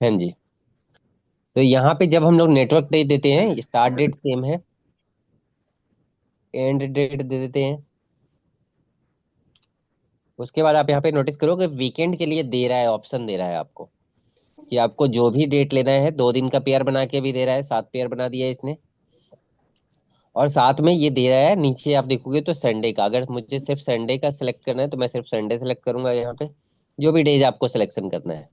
हाँ जी। तो यहाँ पे जब हम लोग नेटवर्क दे देते हैं, स्टार्ट डेट सेम है, एंड डेट दे देते हैं। उसके बाद आप यहाँ पे नोटिस करो कि वीकेंड के लिए दे रहा है, ऑप्शन दे रहा है आपको कि आपको जो भी डेट लेना है, 2 दिन का पेयर बना के भी दे रहा है, 7 पेयर बना दिया है इसने। और साथ में ये दे रहा है, नीचे आप देखोगे तो संडे का, अगर मुझे सिर्फ संडे का सिलेक्ट करना है तो मैं सिर्फ संडे सेलेक्ट करूंगा यहाँ पे, जो भी डेज आपको सिलेक्शन करना है।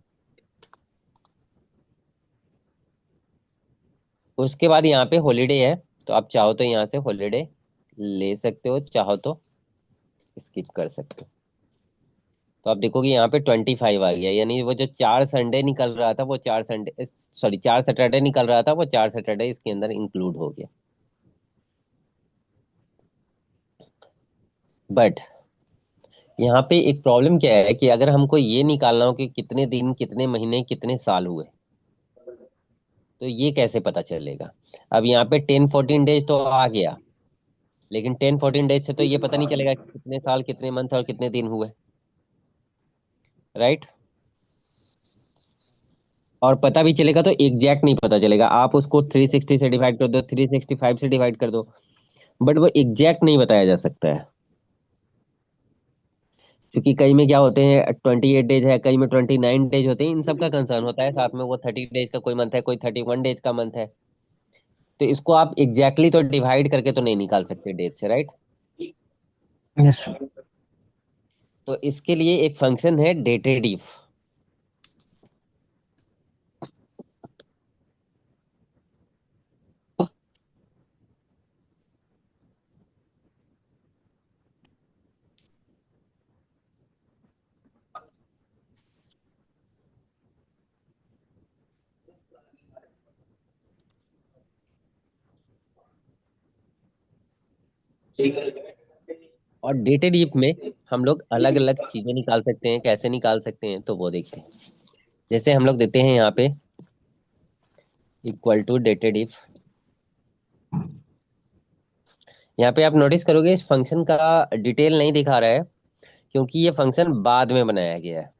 उसके बाद यहाँ पे हॉलीडे है, तो आप चाहो तो यहाँ से हॉलीडे ले सकते हो, चाहो तो स्किप कर सकते हो। तो आप देखोगे यहाँ पे 25 आ गया, यानी वो जो 4 संडे निकल रहा था वो 4 संडे, सॉरी 4 सैटरडे निकल रहा था वो 4 सैटरडे इसके अंदर इंक्लूड हो गया। बट यहाँ पे एक प्रॉब्लम क्या है कि अगर हमको ये निकालना हो कि कितने दिन, कितने महीने, कितने साल हुए, तो ये कैसे पता चलेगा? अब यहाँ पे 10-14 डेज तो आ गया, लेकिन 10-14 डेज से तो ये पता नहीं चलेगा कि कितने साल, कितने मंथ और कितने दिन हुए, राइट? और पता भी चलेगा तो एग्जैक्ट नहीं पता चलेगा, आप उसको 360 से डिवाइड कर दो, 365 से डिवाइड कर दो, बट वो एग्जैक्ट नहीं बताया जा सकता है। क्योंकि कई में क्या होते हैं, 28 डेज है, कई में 29 डेज होते हैं, इन सब का कंसर्न होता है, साथ में वो 30 डेज का कोई मंथ है, कोई 31 डेज का मंथ है। तो इसको आप एग्जैक्टली तो डिवाइड करके तो नहीं निकाल सकते डेज से, राइट? यस। तो इसके लिए एक फंक्शन है डेटेड इफ। और डेटेड इफ में हम लोग अलग अलग चीजें निकाल सकते हैं, कैसे निकाल सकते हैं तो वो देखते हैं। जैसे हम लोग देते हैं यहाँ पे इक्वल टू डेटेड इफ। यहाँ पे आप नोटिस करोगे इस फंक्शन का डिटेल नहीं दिखा रहा है, क्योंकि ये फंक्शन बाद में बनाया गया है।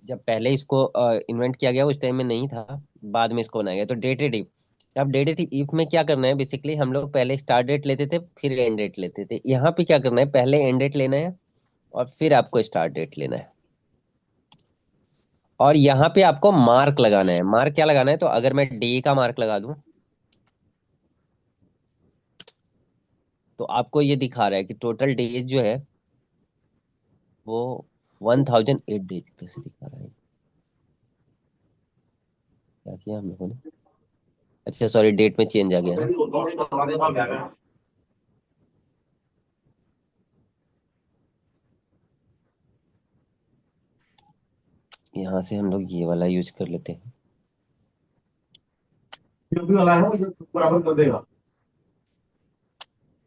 जब पहले इसको इन्वेंट किया गया उस टाइम में नहीं था, बाद में इसको बनाया गया। तो डेटेड इफ, अब डेटेड इफ में क्या करना है, बेसिकली हम लोग पहले स्टार्ट डेट लेते थे, फिर एंड डेट लेते थे। यहाँ पे क्या करना है, पहले एंड डेट लेना है और फिर आपको स्टार्ट डेट लेना है। और यहाँ पे आपको मार्क लगाना है। मार्क क्या लगाना है, तो अगर मैं डे का मार्क लगा दूं तो आपको ये दिखा रहा है कि टोटल डेज जो है वो 1008 डेज। कैसे दिखा रहा है, क्या किया हम लोगों ने? अच्छा सॉरी, डेट में चेंज आ गया ना। यहाँ से हम लोग ये वाला यूज कर लेते हैं। जो भी वाला है वो बराबर कर देगा।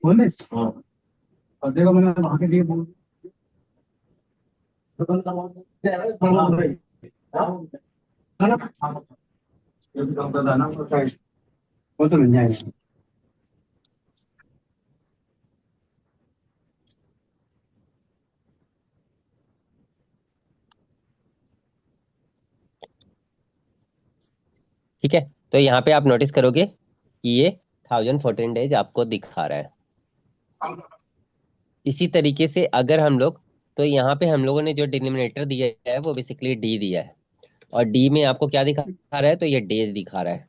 बोले हाँ, कर देगा। मैंने वहां के लिए बोल तो कल का बात है हाँ भाई। हाँ, है ना? हाँ, जो भी काम करना है ना वो तो मिल जाएगा। ठीक है, तो यहाँ पे आप नोटिस करोगे कि ये 1014 डेज आपको दिखा रहा है। इसी तरीके से अगर हम लोग, तो यहाँ पे हम लोगों ने जो डिनोमिनेटर दिया है वो बेसिकली डी दिया है, और डी में आपको क्या दिखा रहा है, तो ये डेज दिखा रहा है।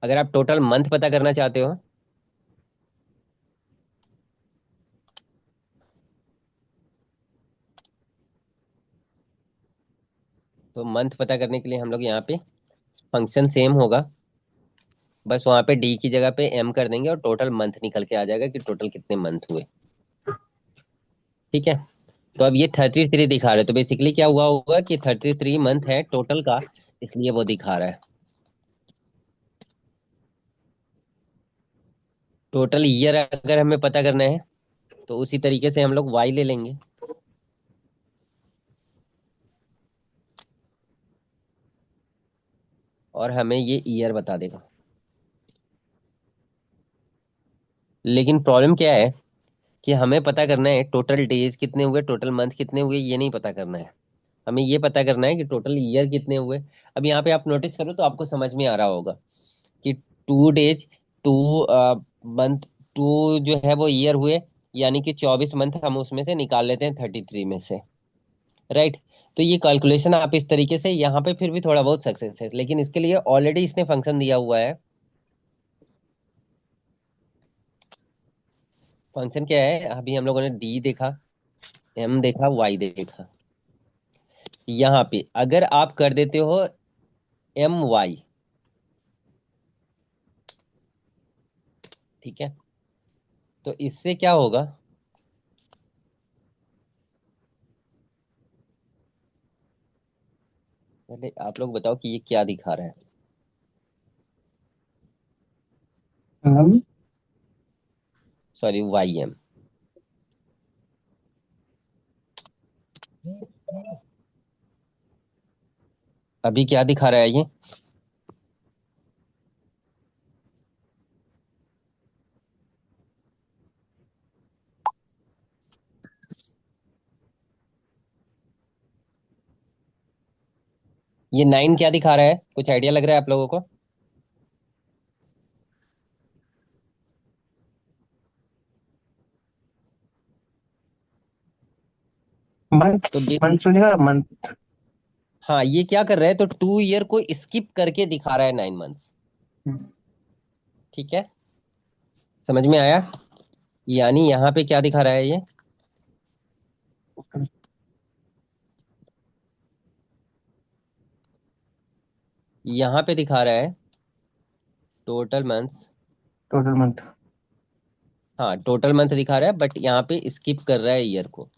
अगर आप टोटल मंथ पता करना चाहते हो, तो मंथ पता करने के लिए हम लोग यहाँ पे फंक्शन सेम होगा, बस वहाँ पे डी की जगह पे एम कर देंगे और टोटल मंथ निकल के आ जाएगा कि टोटल कितने मंथ हुए। ठीक है, तो अब ये 33 दिखा रहा है, तो बेसिकली क्या हुआ होगा कि 33 मंथ है टोटल का, इसलिए वो दिखा रहा है। टोटल ईयर अगर हमें पता करना है तो उसी तरीके से हम लोग वाई ले लेंगे। और हमें ये ईयर बता देगा। लेकिन प्रॉब्लम क्या है कि हमें पता करना है टोटल डेज कितने हुए, टोटल मंथ कितने हुए, ये नहीं पता करना है। हमें ये पता करना है कि टोटल ईयर कितने हुए। अब यहाँ पे आप नोटिस करो तो आपको समझ में आ रहा होगा कि 2 डेज, 2 मंथ, टू जो है वो ईयर हुए, यानी कि 24 मंथ हम उसमें से निकाल लेते हैं 33 में से। राइट। तो ये कैलकुलेशन आप इस तरीके से, यहाँ पे फिर भी थोड़ा बहुत सक्सेस है, लेकिन इसके लिए ऑलरेडी इसने फंक्शन दिया हुआ है। फंक्शन क्या है, अभी हम लोगों ने डी देखा, एम देखा, वाई देखा। यहाँ पे अगर आप कर देते हो एम वाई, ठीक है, तो इससे क्या होगा। पहले आप लोग बताओ कि ये क्या दिखा रहा है। हम सॉरी, वाई एम। अभी क्या दिखा रहा है ये 9 क्या दिखा रहा है, कुछ आइडिया लग रहा है आप लोगों को। मंथ तो मंथ सुनेगा मंथ। हाँ, ये क्या कर रहा है, तो 2 ईयर को स्किप करके दिखा रहा है 9 मंथ्स। ठीक है, समझ में आया। यानी यहाँ पे क्या दिखा रहा है ये, यहाँ पे दिखा रहा है टोटल मंथ्स। Total month. हाँ, टोटल मंथ दिखा रहा है, बट यहाँ पे स्किप कर रहा है ईयर को।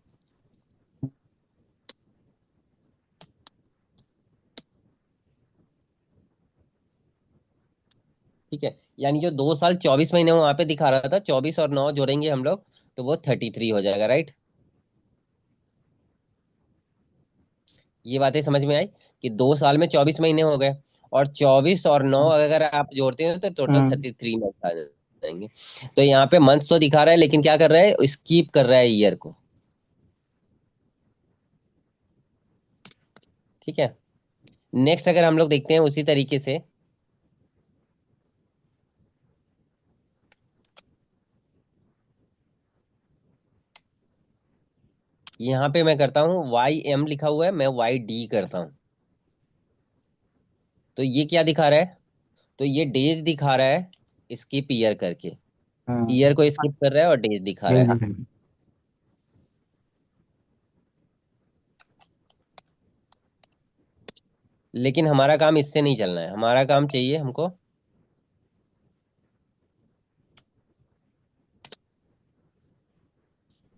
ठीक है, यानी जो 2 साल 24 महीने वहां पे दिखा रहा था, 24 और 9 जोड़ेंगे हम लोग तो वो 33 हो जाएगा। राइट। ये बातें समझ में आई कि 2 साल में 24 महीने हो गए, और 24 और 9 अगर आप जोड़ते हो तो टोटल हम्म 33 मंथ आ जाएंगे। तो यहाँ पे मंथ तो दिखा रहा है, लेकिन क्या कर रहा है, स्कीप कर रहा है ईयर को। ठीक है। नेक्स्ट अगर हम लोग देखते हैं उसी तरीके से, यहाँ पे मैं करता हूँ वाई एम लिखा हुआ है, मैं वाई डी करता हूँ। तो ये क्या दिखा रहा है, तो ये डेज दिखा रहा है स्किप ईयर करके। ईयर हम्म को स्किप कर रहा है और डेज दिखा रहा ये है। भी है। लेकिन हमारा काम इससे नहीं चलना है, हमारा काम चाहिए हमको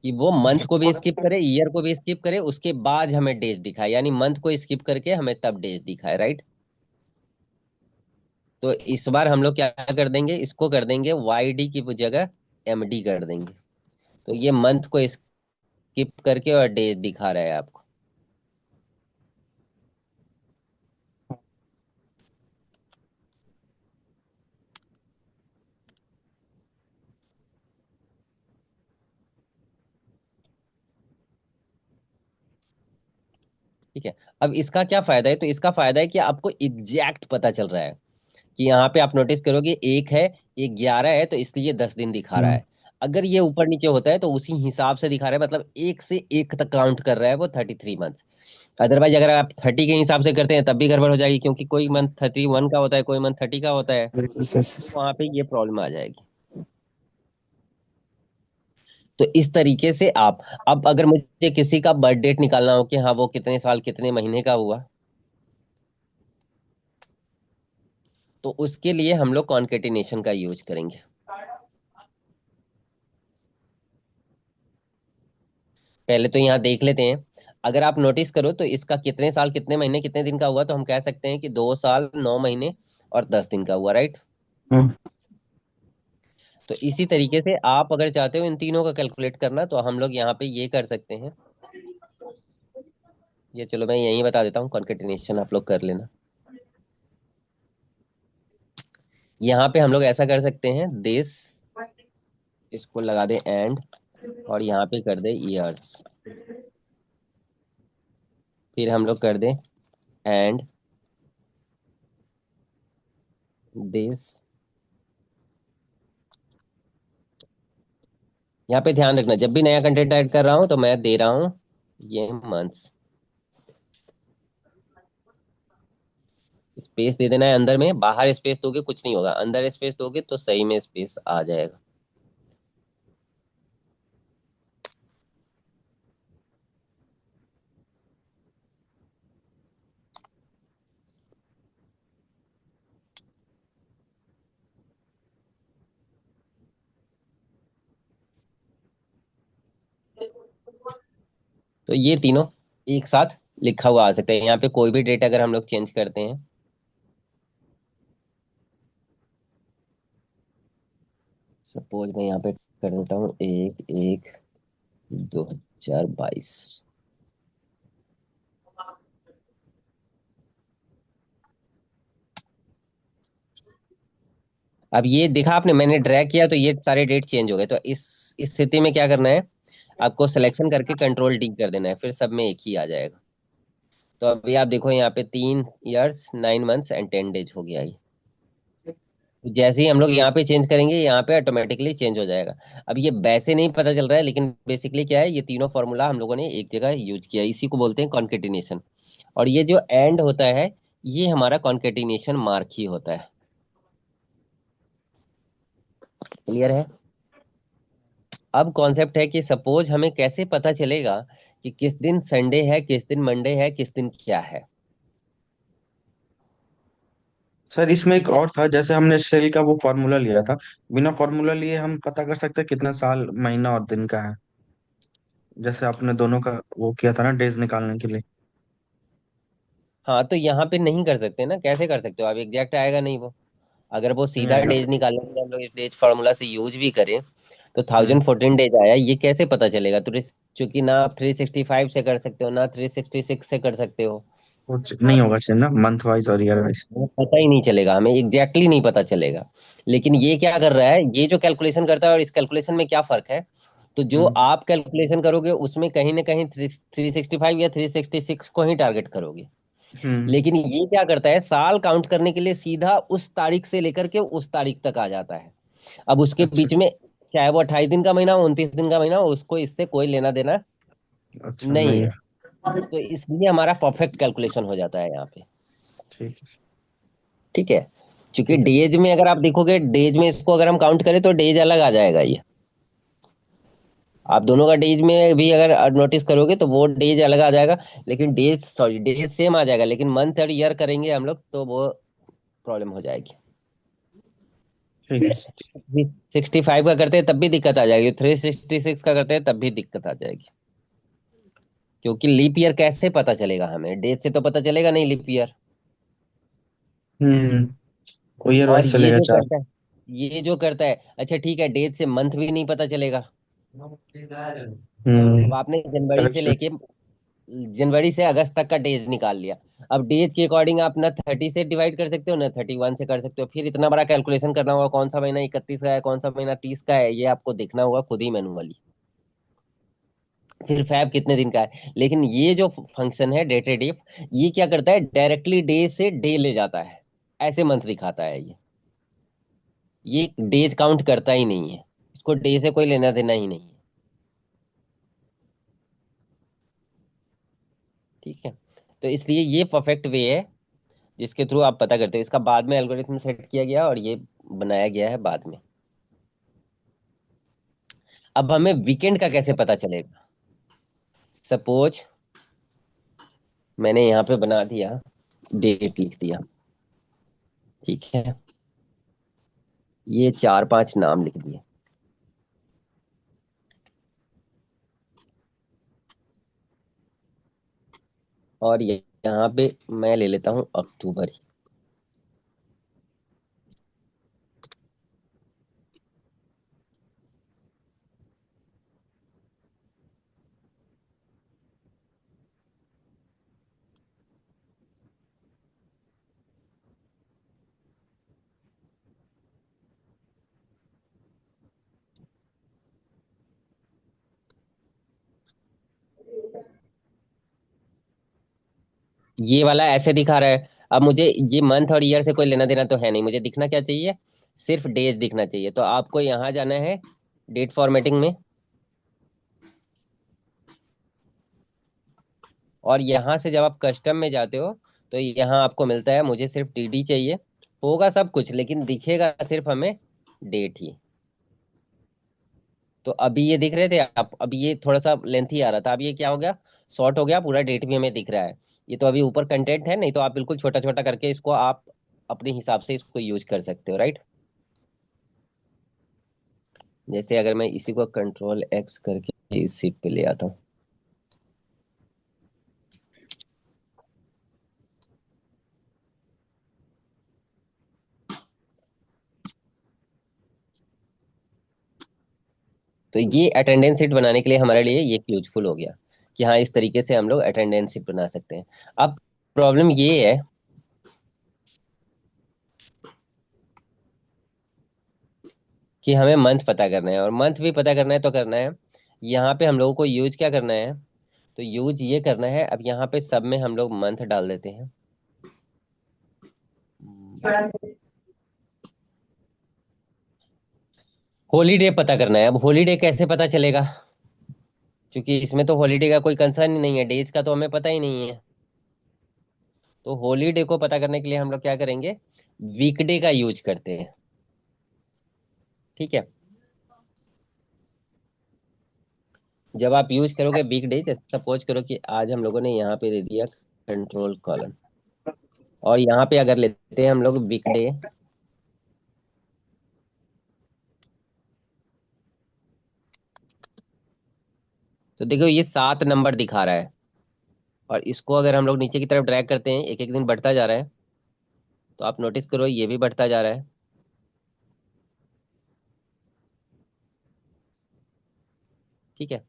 कि वो मंथ को भी स्किप करे, ईयर को भी स्किप करे, उसके बाद हमें डेज दिखाए, यानी मंथ को स्किप करके हमें तब डेज दिखाए। राइट। तो इस बार हम लोग क्या कर देंगे, इसको कर देंगे वाई डी की जगह एम डी कर देंगे। तो ये मंथ को स्किप करके और डेज दिखा रहा है आपको। ठीक है। अब इसका क्या फायदा है, तो इसका फायदा है कि आपको एग्जैक्ट पता चल रहा है कि यहाँ पे आप नोटिस करोगे एक है, एक 11 है, तो इसलिए 10 दिन दिखा रहा हम्म है। अगर ये ऊपर नीचे होता है तो उसी हिसाब से दिखा रहा है, मतलब एक से एक तक काउंट कर रहा है वो 33 मंथ। अदरवाइज अगर आप 30 के हिसाब से करते हैं तब भी गड़बड़ हो जाएगी, क्योंकि कोई मंथ 31 का होता है, कोई मंथ 30 का होता है। yes, yes, yes. वहां पे ये प्रॉब्लम आ जाएगी। तो इस तरीके से आप, अब अगर मुझे किसी का बर्थ डेट निकालना हो कि हाँ वो कितने साल कितने महीने का हुआ, तो उसके लिए हम लोग कॉन्केटिनेशन का यूज करेंगे। पहले तो यहाँ देख लेते हैं। अगर आप नोटिस करो तो इसका कितने साल कितने महीने कितने दिन का हुआ, तो हम कह सकते हैं कि 2 साल 9 महीने और 10 दिन का हुआ। राइट। हम्म तो इसी तरीके से आप अगर चाहते हो इन तीनों का कैलकुलेट करना, तो हम लोग यहाँ पे ये कर सकते हैं। ये चलो मैं यहीं बता देता हूँ, कॉन्केटिनेशन आप लोग कर लेना। यहाँ पे हम लोग ऐसा कर सकते हैं, दिस, इसको लगा दे एंड, और यहाँ पे कर दे ईयर्स। फिर हम लोग कर दे एंड दिस। यहाँ पे ध्यान रखना, जब भी नया कंटेंट ऐड कर रहा हूँ तो मैं दे रहा हूँ ये मंथ्स। स्पेस दे देना है अंदर में, बाहर स्पेस दोगे कुछ नहीं होगा, अंदर स्पेस दोगे तो सही में स्पेस आ जाएगा। तो ये तीनों एक साथ लिखा हुआ आ सकता है। यहाँ पे कोई भी डेट अगर हम लोग चेंज करते हैं, सपोज मैं यहाँ पे कर देता हूँ 1/1/2022। अब ये देखा आपने, मैंने ड्रैग किया तो ये सारे डेट चेंज हो गए। तो इस स्थिति में क्या करना है, आपको सिलेक्शन करके कंट्रोल डी कर देना है, फिर सब में एक ही आ जाएगा। तो अभी आप देखो यहाँ पे 3 ईयर्स 9 मंथ्स एंड 10 डेज हो गया ये। जैसे ही हम लोग यहाँ पे चेंज करेंगे, यहाँ पे ऑटोमेटिकली चेंज हो जाएगा। अब ये वैसे नहीं पता चल रहा है, लेकिन बेसिकली क्या है, ये तीनों फॉर्मूला हम लोगों ने एक जगह यूज किया, इसी को बोलते हैं कॉन्केटिनेशन। और ये जो एंड होता है, ये हमारा कॉन्केटिनेशन मार्क ही होता है। क्लियर है? अब कॉन्सेप्ट है कि सपोज हमें कैसे पता चलेगा कि किस दिन संडे है, किस दिन मंडे है, किस दिन क्या है। सर इसमें एक और था, जैसे हमने सेल का वो फॉर्मूला लिया था, बिना फॉर्मूला लिए हम पता कर सकते हैं कितना साल महीना और दिन का है, जैसे आपने दोनों का वो किया था ना डेज निकालने के लिए। हाँ, तो यहाँ पे नहीं कर सकते ना, कैसे कर सकते हो आप, एग्जैक्ट आएगा नहीं वो। अगर वो सीधा नहीं डेज निकालने के लिए हम लोग इस डेज फार्मूला से यूज भी करें, तो हम्म 1014 डेज आया, ये कैसे पता चलेगा? तो चूंकि ना आप 365 से कर सकते हो, ना 366 से कर सकते हो। वो नहीं होगा चाहिए ना मंथ वाइज और ईयर वाइज। वो पता ही नहीं चलेगा, हमें एग्जैक्टली नहीं पता चलेगा। लेकिन ये क्या कर रहा है, ये जो कैलकुलेशन करता है और इस कैलकुलेशन में क्या फर्क है, तो जो हम्म आप कैलकुलेशन करोगे उसमें कहीं ना कहीं 365 या 366 को ही टारगेट करोगे। हम्म लेकिन ये क्या करता है, साल काउंट करने के लिए सीधा उस तारीख से लेकर के उस तारीख तक आ जाता है। अब उसके अच्छा बीच में, चाहे वो 28 दिन का महीना हो, 29 दिन का महीना हो, उसको इससे कोई लेना देना अच्छा नहीं नहीं है। है। तो इसलिए हमारा परफेक्ट कैलकुलेशन हो जाता है यहाँ पे। ठीक है। ठीक है? क्योंकि ठीक है। डेज में अगर आप देखोगे, डेज में इसको अगर हम काउंट करें तो डेज अलग आ जाएगा ये। आप दोनों का डेज में भी अगर नोटिस करोगे तो वो डेज अलग आ जाएगा। लेकिन डेज, सॉरी, डेज सेम आ जाएगा, लेकिन मंथ और ईयर करेंगे हम लोग तो वो प्रॉब्लम हो जाएगी। ठीक है सर। 65 का करते हैं तब भी दिक्कत आ जाएगी, 366 का करते हैं तब भी दिक्कत आ जाएगी। क्योंकि लीप ईयर कैसे पता चलेगा हमें, डेट से तो पता चलेगा नहीं लीप ईयर। हम्म वो ईयर और वाइज ये चलेगा जो चार। करता है, ये जो करता है, अच्छा ठीक है, डेट से मंथ भी नहीं पता चलेगा। अब आपने जनवरी से करेक्शन। लेके, जनवरी से अगस्त तक का डेज निकाल लिया। अब डेज के अकॉर्डिंग आप ना 30 से डिवाइड कर सकते हो, ना 31 से कर सकते हो। फिर इतना बड़ा कैलकुलेशन करना होगा, कौन सा महीना 31 का है, कौन सा महीना 30 का है, ये आपको देखना होगा खुद ही मैनुअली। फिर फैब कितने दिन का है। लेकिन ये जो फंक्शन है डेटेड इफ, ये क्या करता है, डायरेक्टली डे से डे ले जाता है, ऐसे मंथ दिखाता है ये डेज काउंट करता ही नहीं है, इसको डे से कोई लेना देना ही नहीं है। ठीक है? तो इसलिए ये परफेक्ट वे है जिसके थ्रू आप पता करते हो। इसका बाद में एल्गोरिथम सेट किया गया और ये बनाया गया है बाद में। अब हमें वीकेंड का कैसे पता चलेगा? सपोज मैंने यहाँ पे बना दिया, डेट लिख दिया, ठीक है, ये 4-5 नाम लिख दिए, और यहाँ पे मैं ले लेता हूँ अक्टूबर। ये वाला ऐसे दिखा रहा है। अब मुझे ये मंथ और ईयर से कोई लेना देना तो है नहीं, मुझे दिखना क्या चाहिए, सिर्फ डेज दिखना चाहिए। तो आपको यहाँ जाना है डेट फॉर्मेटिंग में, और यहाँ से जब आप कस्टम में जाते हो तो यहाँ आपको मिलता है मुझे सिर्फ टीडी चाहिए। होगा सब कुछ लेकिन दिखेगा सिर्फ हमें डेट ही। तो अभी ये दिख रहे थे आप, अभी ये थोड़ा सा लेंथी आ रहा था, अब ये क्या हो गया, शॉर्ट हो गया, पूरा डेट भी हमें दिख रहा है। ये तो अभी ऊपर कंटेंट है, नहीं तो आप बिल्कुल छोटा छोटा करके इसको आप अपने हिसाब से इसको यूज कर सकते हो, राइट। जैसे अगर मैं इसी को कंट्रोल एक्स करके इस सीट पे ले आता हूँ, तो ये अटेंडेंस शीट बनाने के लिए हमारे लिए ये यूजफुल हो गया कि हाँ इस तरीके से हम लोग अटेंडेंस शीट बना सकते हैं। अब प्रॉब्लम ये है कि हमें मंथ पता करना है, और मंथ भी पता करना है तो करना है, यहाँ पे हम लोगों को यूज क्या करना है, तो यूज ये करना है, अब यहाँ पे सब में हम लोग मंथ डाल देते हैं। हॉलीडे पता करना है। अब हॉलीडे कैसे पता चलेगा, क्योंकि इसमें तो हॉलीडे का कोई कंसर्न ही नहीं है, डेज का तो हमें पता ही नहीं है। तो हॉलीडे को पता करने के लिए हम लोग क्या करेंगे, वीकडे का यूज करते हैं। ठीक है, जब आप यूज करोगे वीकडे, जैसे सपोज करो कि आज हम लोगों ने यहाँ पे दे दिया कंट्रोल कॉलन, और यहाँ पे अगर लेते हैं हम लोग वीकडे, तो देखो ये 7 नंबर दिखा रहा है, और इसको अगर हम लोग नीचे की तरफ ड्रैग करते हैं, एक एक दिन बढ़ता जा रहा है, तो आप नोटिस करो ये भी बढ़ता जा रहा है। ठीक है,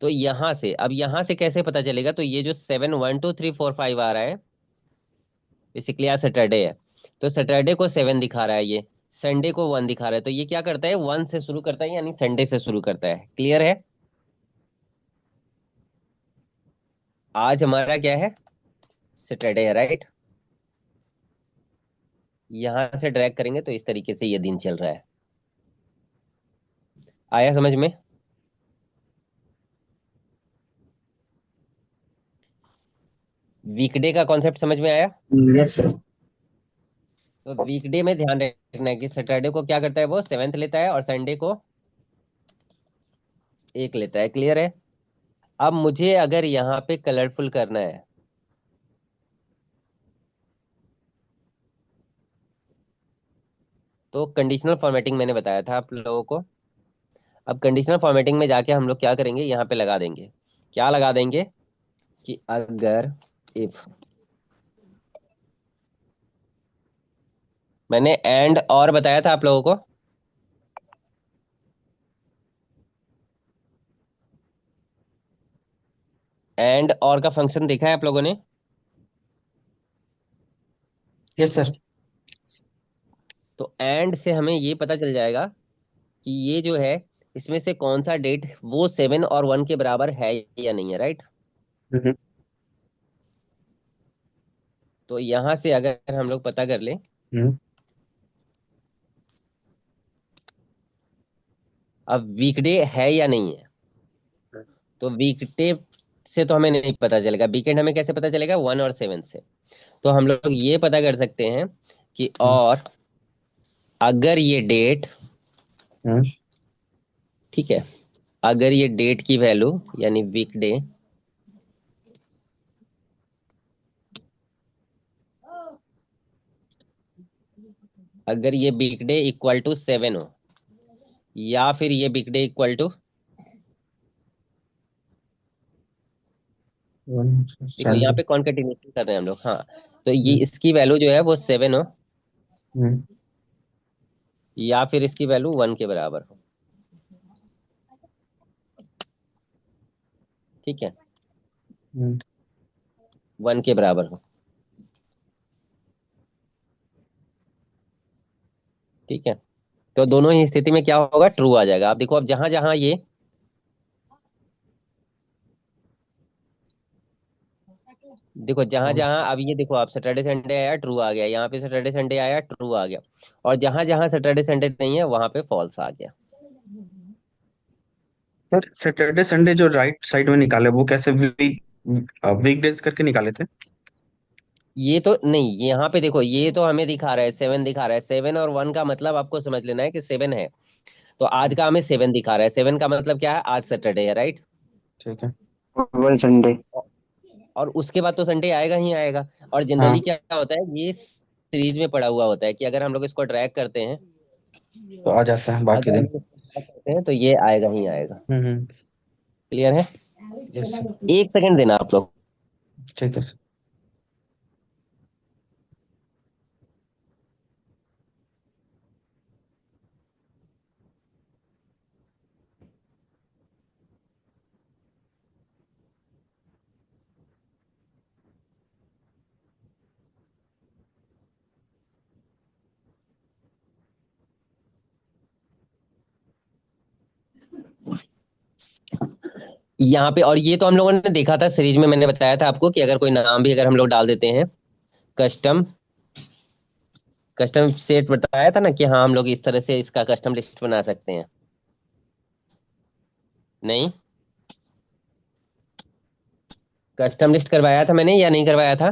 तो यहाँ से, अब यहाँ से कैसे पता चलेगा, तो ये जो 7 1 2 3 4 5 आ रहा है, बेसिकली आज सैटरडे है, तो सैटरडे को 7 दिखा रहा है, ये संडे को 1 दिखा रहा है, तो ये क्या करता है, 1 से शुरू करता है, यानी संडे से शुरू करता है। क्लियर है। आज हमारा क्या है, सैटरडे है, राइट। यहाँ से ड्रैग करेंगे तो इस तरीके से ये दिन चल रहा है। आया समझ में। वीकडे का कॉन्सेप्ट समझ में आया। Yes sir. तो वीकडे में ध्यान रखना है कि सैटरडे को क्या करता है, वो 7th लेता है, और संडे को 1 लेता है। क्लियर है। अब मुझे अगर यहाँ पे कलरफुल करना है, तो कंडीशनल फॉर्मेटिंग मैंने बताया था आप लोगों को। अब कंडीशनल फॉर्मेटिंग में जाके हम लोग क्या करेंगे, यहाँ पे लगा देंगे, क्या लगा देंगे, कि अगर, इफ, मैंने एंड और बताया था आप लोगों को। एंड और का फंक्शन देखा है आप लोगों ने। Yes sir. तो एंड से हमें ये पता चल जाएगा कि ये जो है, इसमें से कौन सा डेट वो 7 और 1 के बराबर है या नहीं है, राइट। हम्म। तो यहां से अगर हम लोग पता कर ले, हम्म। अब वीकडे है या नहीं है, तो वीकडे से तो हमें नहीं पता चलेगा, वीकेंड हमें कैसे पता चलेगा, 1 और 7 से। तो हम लोग ये पता कर सकते हैं कि, और अगर ये डेट, हम्म। ठीक है, अगर ये डेट की वैल्यू यानी वीकडे, अगर ये वीकडे इक्वल टू 7 हो, या फिर ये वीकडे इक्वल टू, देखो यहाँ सैलरी। पे कॉन्केटिनेशन कर रहे हैं हम लोग, हाँ, तो ये इसकी वैल्यू जो है वो 7 हो, हम्म। या फिर इसकी वैल्यू 1 के बराबर हो। ठीक है, हम्म। 1 के बराबर हो। ठीक है, तो दोनों ही स्थिति में क्या होगा, ट्रू आ जाएगा। आप देखो, अब जहां जहां ये, देखो जहां और जहां अब ये देखो, आप सैटरडे संडे आया ट्रू आ गया, यहाँ पे सैटरडे संडे आया ट्रू आ गया, और जहां जहां सैटरडे संडे नहीं है वहां पे फॉल्स आ गया। सर सैटरडे संडे जो राइट साइड में निकाले वो कैसे वीक डेज करके निकाले थे? ये तो नहीं, यहाँ पे देखो, ये तो हमें दिखा रहा है 7 दिखा रहा है, 7 और 1 का मतलब आपको समझ लेना है कि 7 है। तो आज का हमें 7 दिखा रहा है, 7 का मतलब क्या है, आज सैटरडे है, राइट। ठीक है। One Sunday. और उसके बाद तो संडे आएगा ही आएगा। और जनरली हाँ, क्या होता है, ये सीरीज में पड़ा हुआ होता है कि अगर हम लोग इसको ड्रैग करते हैं, तो आ जाता है बाकी अगर हम दिन। लोग इसको drag करते हैं तो ये आएगा ही आएगा। हम्म। क्लियर है। Yes sir. एक सेकंड देना आप लोग। ठीक है सर। यहाँ पे, और ये तो हम लोगों ने देखा था सीरीज में, मैंने बताया था आपको कि अगर कोई नाम भी अगर हम लोग डाल देते हैं, कस्टम कस्टम सेट बताया था ना कि हाँ हम लोग इस तरह से इसका कस्टम लिस्ट बना सकते हैं। नहीं, कस्टम लिस्ट करवाया था मैंने या नहीं करवाया था।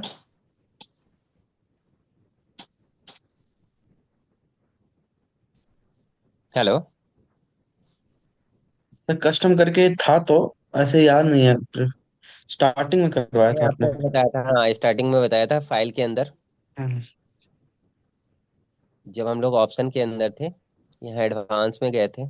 हेलो। सर कस्टम करके था तो ऐसे याद नहीं है। स्टार्टिंग में करवाया मैंने था आपने। आपको बताया था, हाँ स्टार्टिंग में बताया था फाइल के अंदर, हम्म। जब हम लोग ऑप्शन के अंदर थे, यहाँ एडवांस में गए थे,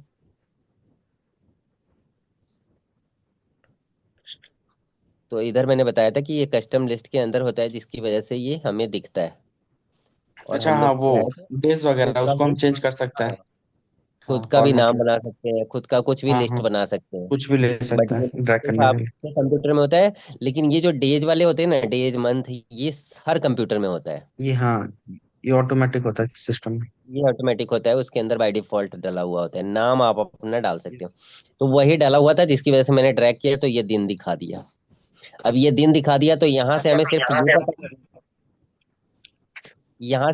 तो इधर मैंने बताया था कि ये कस्टम लिस्ट के अंदर होता है, जिसकी वजह से ये हमें दिखता है। और अच्छा हम हाँ, लोग वो क्या है, डेज खुद वगैरह का उसको भी, हम चेंज कर सकते हैं। हाँ, हाँ, खुद का भी फॉर्मेट नाम ले बना सकते सकते हैं, खुद का कुछ भी हैं। हाँ लिस्ट हाँ, बना सकते हैं। कुछ भी ले बट सकता ये है ड्रैग सिर्फ करने के लिए। आपके कंप्यूटर में होता है। लेकिन ये जो डेज वाले होते हैं ना, डेज मंथ, ये हर कंप्यूटर में होता है। ये हाँ, ये ऑटोमेटिक होता है सिस्टम में। ये ऑटोमेटिक होता है, उसके अंदर बाय डिफॉल्ट डला हुआ होता है, नाम आप अपना डाल सकते हो। Yes. तो वही डाला हुआ था, जिसकी वजह से मैंने ड्रैग किया तो ये दिन दिखा दिया। अब ये दिन दिखा दिया तो यहाँ से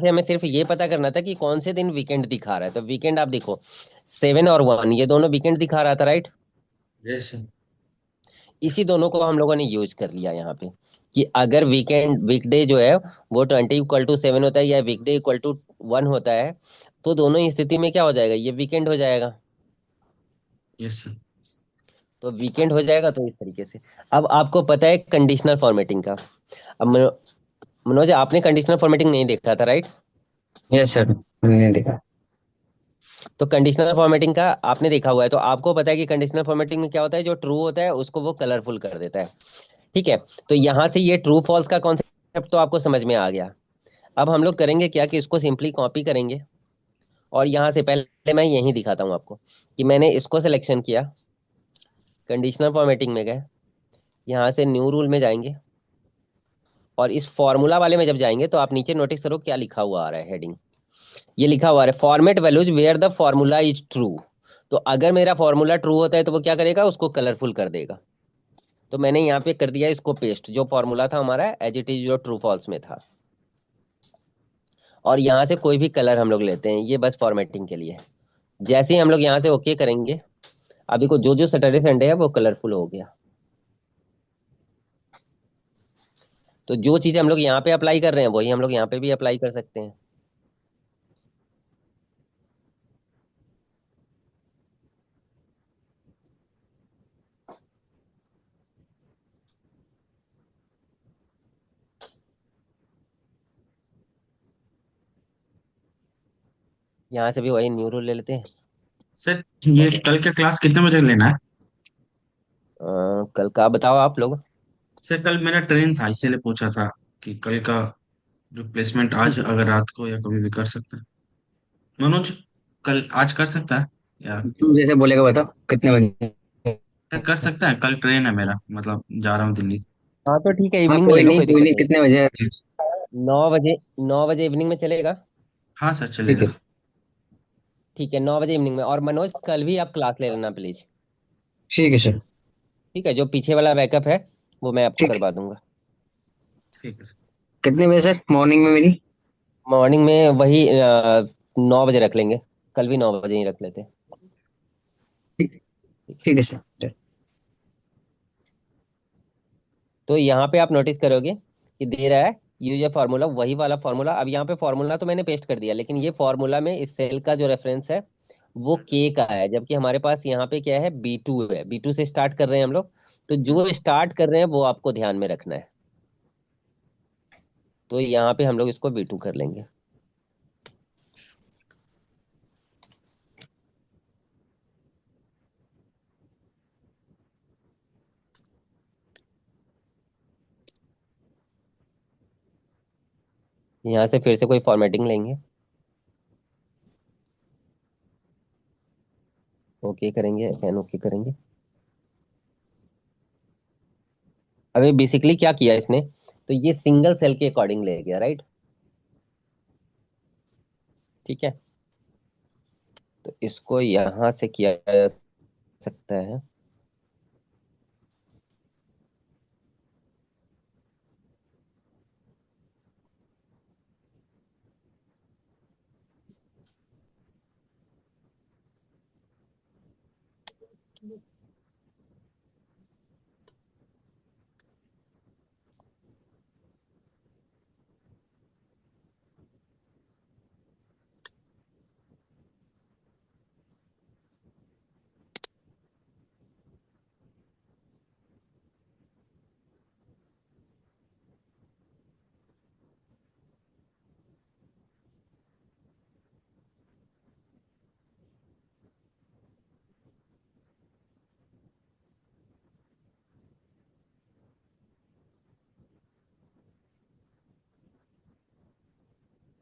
हमें सिर्फ ये पता करना था कि कौन से दिन वीकेंड दिखा रहा है। तो वीकेंड आप देखो, 7 और 1 ये दोनों वीकेंड दिखा रहा था, राइट। यस। इसी दोनों को हम लोगों ने यूज कर लिया यहाँ पे, कि अगर वीकडे जो है वो 20 = 7 होता है, या वीकडे = 1 होता है, तो दोनों ही स्थिति में क्या हो जाएगा, ये वीकेंड हो जाएगा। यस। तो वीकेंड हो जाएगा, तो इस तरीके से। अब आपको पता है कंडीशनल फॉर्मेटिंग का। अब मनोज, आपने कंडीशनल फॉर्मेटिंग नहीं देखा था, राइट। यस सर, मैंने देखा। तो कंडीशनल फॉर्मेटिंग का आपने देखा हुआ है, तो आपको पता है कि कंडीशनल फॉर्मेटिंग में क्या होता है, जो ट्रू होता है उसको वो कलरफुल कर देता है। ठीक है। तो यहाँ से ये ट्रू फॉल्स का कॉन्सेप्ट तो आपको समझ में आ गया। अब हम लोग करेंगे क्या कि इसको सिंपली कॉपी करेंगे, और यहाँ से पहले मैं यही दिखाता हूँ आपको कि मैंने इसको सिलेक्शन किया, कंडीशनल फॉर्मेटिंग में गए, यहाँ से न्यू रूल में जाएंगे, और इस फॉर्मूला वाले में जब जाएंगे तो आप नीचे नोटिस करो क्या लिखा हुआ आ रहा है, हेडिंग ये लिखा हुआ है, format values where the formula is true. तो अगर मेरा फॉर्मूला ट्रू होता है तो वो क्या करेगा, उसको कलरफुल कर देगा। तो मैंने यहाँ पे कर दिया इसको पेस्ट, जो फॉर्मूला था हमारा एज इट इज जो ट्रू फॉल्स में था। और यहाँ से कोई भी कलर हम लोग लेते हैं, ये बस फॉर्मेटिंग के लिए। जैसे ही हम लोग यहाँ से ओके करेंगे, अभी को जो जो सैटरडे संडे है वो कलरफुल हो गया। तो जो चीजें हम लोग यहाँ पे अप्लाई कर रहे हैं वही हम लोग यहाँ पे भी अप्लाई कर सकते हैं। यहाँ से भी वही न्यू रूल ले लेते हैं। सर ये और कल का क्लास कितने बजे लेना है? कल का बताओ आप लोग। सर कल मेरा ट्रेन था इसीलिए पूछा था कि कल का रिप्लेसमेंट आज ठीक अगर रात को या कभी भी कर सकते हैं। मनोज, कल आज कर सकता है या? तुम जैसे बोलेगा बताओ कितने बजे। सर कर सकता है, कल ट्रेन है मेरा, मतलब जा रहा हूँ दिल्ली। हाँ तो ठीक है, हाँ इवनिंग में ले कोई लो, नहीं कोई कोई दिक्कत नहीं, नहीं है। कितने बजे है? 9 बजे, 9 बजे इवनिंग में चलेगा। हाँ सर ठीक चलेगा। है। ठीक है, 9 बजे इवनिंग में। और मनोज कल भी आप क्लास ले लेना प्लीज। ठीक है सर। ठीक है, जो पीछे वाला बैकअप है वो मैं आपको ठीक है। करवा दूंगा। ठीक है सर। कितने बजे सर मॉर्निंग में मेरी? मॉर्निंग में वही 9 बजे रख लेंगे। कल भी 9 बजे ही रख लेते हैं। ठीक। ठीक है सर। तो यहाँ पे आप नोटिस करोगे कि दे रहा है यूज फार्मूला, वही वाला फार्मूला। अब यहाँ पे फार्मूला तो मैंने पेस्ट कर दिया, लेकिन ये फार्मूला में इस सेल का जो रेफरेंस है वो के का है, जबकि हमारे पास यहाँ पे क्या है, B2 है। B2 से स्टार्ट कर रहे हैं हम लोग। तो जो स्टार्ट कर रहे हैं वो आपको ध्यान में रखना है। तो यहाँ पे हम लोग इसको B2 कर लेंगे। यहाँ से फिर से कोई फॉर्मेटिंग लेंगे। ओके करेंगे, फैन ओके करेंगे। अभी बेसिकली क्या किया इसने, तो ये सिंगल सेल के अकॉर्डिंग ले गया, राइट। ठीक है। तो इसको यहाँ से किया जा सकता है।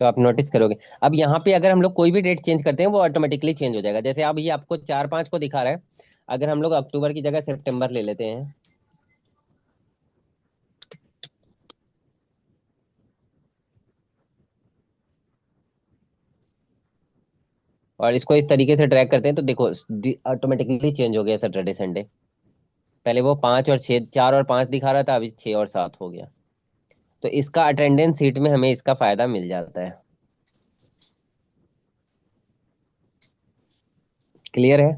तो आप नोटिस करोगे, अब यहाँ पे अगर हम लोग कोई भी डेट चेंज करते हैं वो ऑटोमेटिकली चेंज हो जाएगा। जैसे अब ये आपको 4/5 को दिखा रहा है, अगर हम लोग अक्टूबर की जगह सितंबर ले लेते हैं, और इसको इस तरीके से ट्रैक करते हैं, तो देखो ऑटोमेटिकली चेंज हो गया सैटरडे संडे। पहले वो 5 और 6, 4 और 5 दिखा रहा था, अभी 6 और 7 हो गया। तो इसका अटेंडेंस सीट में हमें इसका फायदा मिल जाता है। क्लियर है।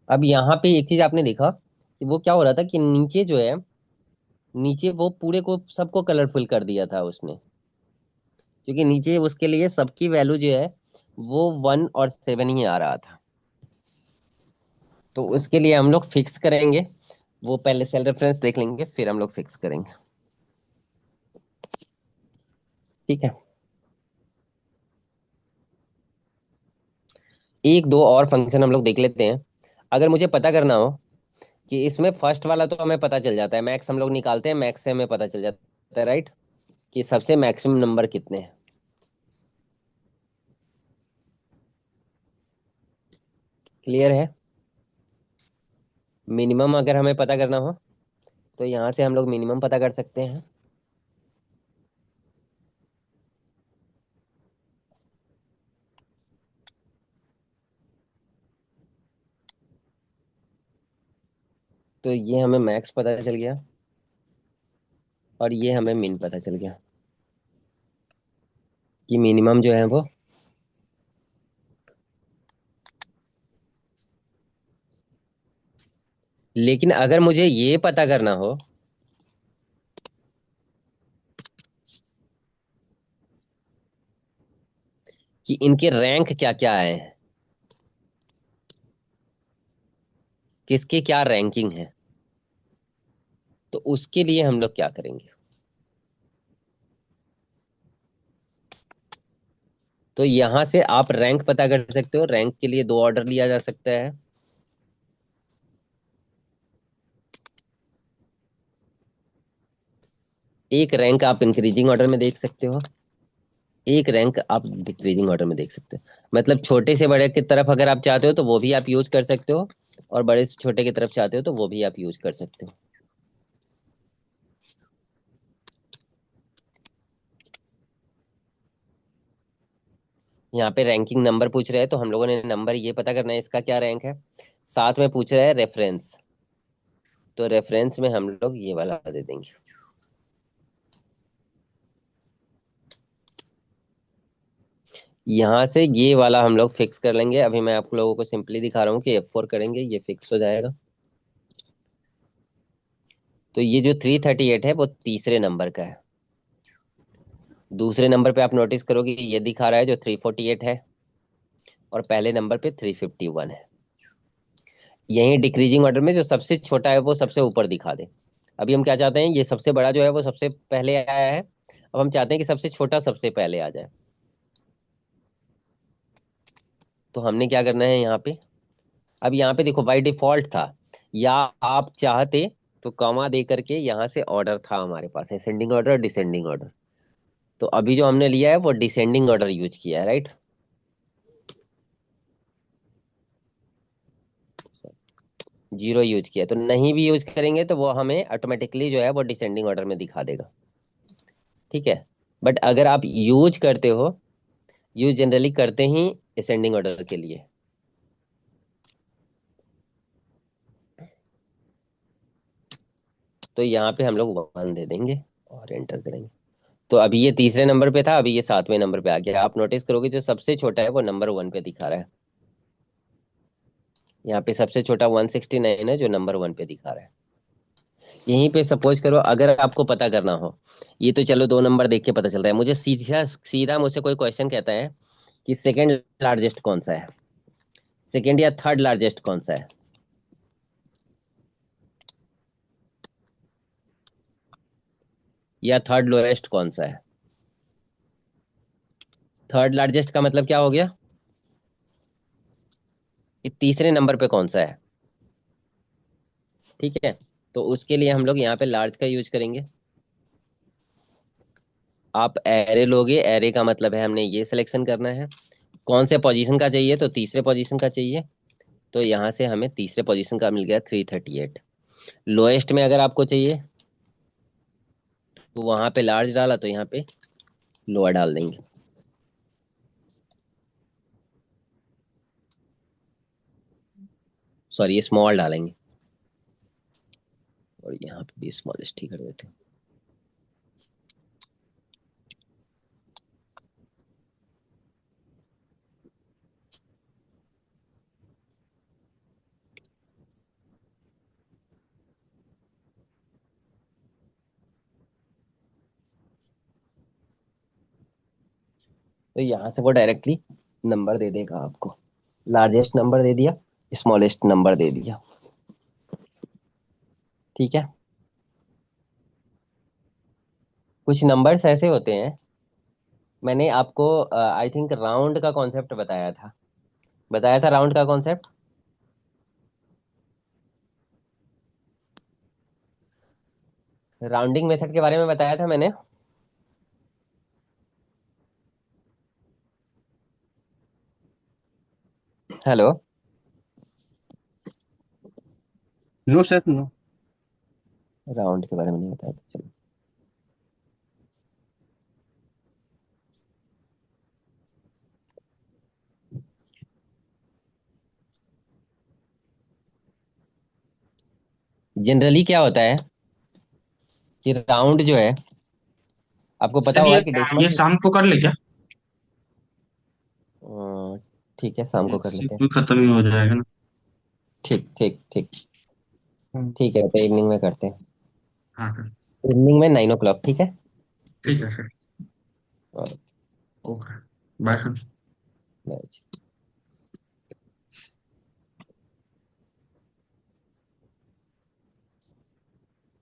अब यहाँ पे एक चीज आपने देखा कि वो क्या हो रहा था कि नीचे जो है, नीचे वो पूरे को सबको कलरफुल कर दिया था उसने, क्योंकि नीचे उसके लिए सबकी वैल्यू जो है वो 1 और 7 ही आ रहा था। तो उसके लिए हम लोग फिक्स करेंगे, वो पहले सेल रेफरेंस देख लेंगे फिर हम लोग फिक्स करेंगे। ठीक है। एक दो और फंक्शन हम लोग देख लेते हैं। अगर मुझे पता करना हो कि इसमें फर्स्ट वाला तो हमें पता चल जाता है, मैक्स हम लोग निकालते हैं, मैक्स से हमें पता चल जाता है, राइट, कि सबसे मैक्सिमम नंबर कितने हैं। क्लियर है। मिनिमम अगर हमें पता करना हो तो यहाँ से हम लोग मिनिमम पता कर सकते हैं। तो ये हमें मैक्स पता चल गया और ये हमें मिन पता चल गया कि मिनिमम जो है वो, लेकिन अगर मुझे ये पता करना हो कि इनके रैंक क्या क्या आए हैं, किसके क्या रैंकिंग है, तो उसके लिए हम लोग क्या करेंगे। तो यहां से आप रैंक पता कर सकते हो। रैंक के लिए दो ऑर्डर लिया जा सकता है। एक रैंक आप इंक्रीजिंग ऑर्डर में देख सकते हो, एक रैंक आप डिक्रीजिंग ऑर्डर में देख सकते हो। मतलब छोटे से बड़े की तरफ अगर आप चाहते हो तो वो भी आप यूज कर सकते हो, और बड़े से छोटे की तरफ चाहते हो तो वो भी आप यूज कर सकते हो। यहाँ पे रैंकिंग नंबर पूछ रहे हैं, तो हम लोगों ने नंबर ये पता करना है इसका क्या रैंक है। साथ में पूछ रहा है रेफरेंस, तो रेफरेंस में हम लोग ये वाला दे देंगे। यहाँ से ये वाला हम लोग फिक्स कर लेंगे। अभी मैं आप लोगों को सिंपली दिखा रहा हूँ कि F4 करेंगे, ये फिक्स हो जाएगा। तो ये जो 338 है वो तीसरे नंबर का है। दूसरे नंबर पे आप नोटिस करोगे ये दिखा रहा है जो 348 है, और पहले नंबर पे 351 है। यही डिक्रीजिंग ऑर्डर में जो सबसे छोटा है वो सबसे ऊपर दिखा दे। अभी हम क्या चाहते हैं, ये सबसे बड़ा जो है वो सबसे पहले आया है, अब हम चाहते हैं कि सबसे छोटा सबसे पहले आ जाए। तो हमने क्या करना है यहाँ पे, अब यहाँ पे देखो बाई डिफॉल्ट था, या आप चाहते तो कॉमा दे करके यहाँ से ऑर्डर था हमारे पास, असेंडिंग ऑर्डर डिसेंडिंग ऑर्डर। तो अभी जो हमने लिया है वो डिसेंडिंग ऑर्डर यूज किया है, राइट। जीरो यूज किया, तो नहीं भी यूज करेंगे तो वो हमें ऑटोमेटिकली जो है वो डिसेंडिंग ऑर्डर में दिखा देगा, ठीक है। बट अगर आप यूज करते हो, यूज जनरली करते ही असेंडिंग ऑर्डर के लिए। तो यहाँ पे हम लोग 1 दे देंगे और एंटर करेंगे। तो अभी ये तीसरे नंबर पे था, अभी ये 7वें नंबर पे आ गया। आप नोटिस करोगे जो सबसे छोटा है वो नंबर 1 पे दिखा रहा है। यहाँ पे सबसे छोटा 169 है जो नंबर 1 पे दिखा रहा है। यहीं पे सपोज करो अगर आपको पता करना हो, ये तो चलो 2 नंबर देख के पता चल रहा है, मुझे सीधा सीधा मुझसे कोई क्वेश्चन कहता है कि सेकंड लार्जेस्ट कौन सा है, सेकंड या थर्ड लार्जेस्ट कौन सा है, या थर्ड लोएस्ट कौन सा है। थर्ड लार्जेस्ट का मतलब क्या हो गया कि तीसरे नंबर पे कौन सा है, ठीक है। तो उसके लिए हम लोग यहाँ पे लार्ज का यूज करेंगे। आप एरे लोगे, एरे का मतलब है हमने ये सिलेक्शन करना है। कौन से पोजीशन का चाहिए, तो तीसरे पोजीशन का चाहिए। तो यहाँ से हमें तीसरे पोजीशन का मिल गया 338। लोएस्ट में अगर आपको चाहिए तो वहां पे लार्ज डाला, तो यहाँ पे लोअर डाल देंगे। सॉरी, ये स्मॉल डालेंगे, और यहाँ पे भी स्मॉलेस्ट ही कर देते हैं। तो यहाँ से वो डायरेक्टली नंबर दे देगा आपको, लार्जेस्ट नंबर दे दिया, स्मॉलेस्ट नंबर दे दिया, ठीक है। कुछ नंबर्स ऐसे होते हैं, मैंने आपको आई थिंक राउंड का कॉन्सेप्ट बताया था, बताया था राउंड का कॉन्सेप्ट। राउंडिंग मेथड के बारे में बताया था मैंने। Hello. No sir, no. Round के बारे में नहीं बताया था, चलो। जनरली क्या होता है कि राउंड जो है, आपको पता सर होगा ये कि ये डेसिमल। शाम को कर ले क्या? ठीक है, शाम को कर लेते हैं। सीपीयू खत्म ही हो जाएगा ना। ठीक ठीक ठीक। हम्म। ठीक है, तो इवनिंग में करते हैं। हाँ सर। इवनिंग में 9 o'clock, ठीक है। ठीक है सर। और ओके। Bye sir. bye।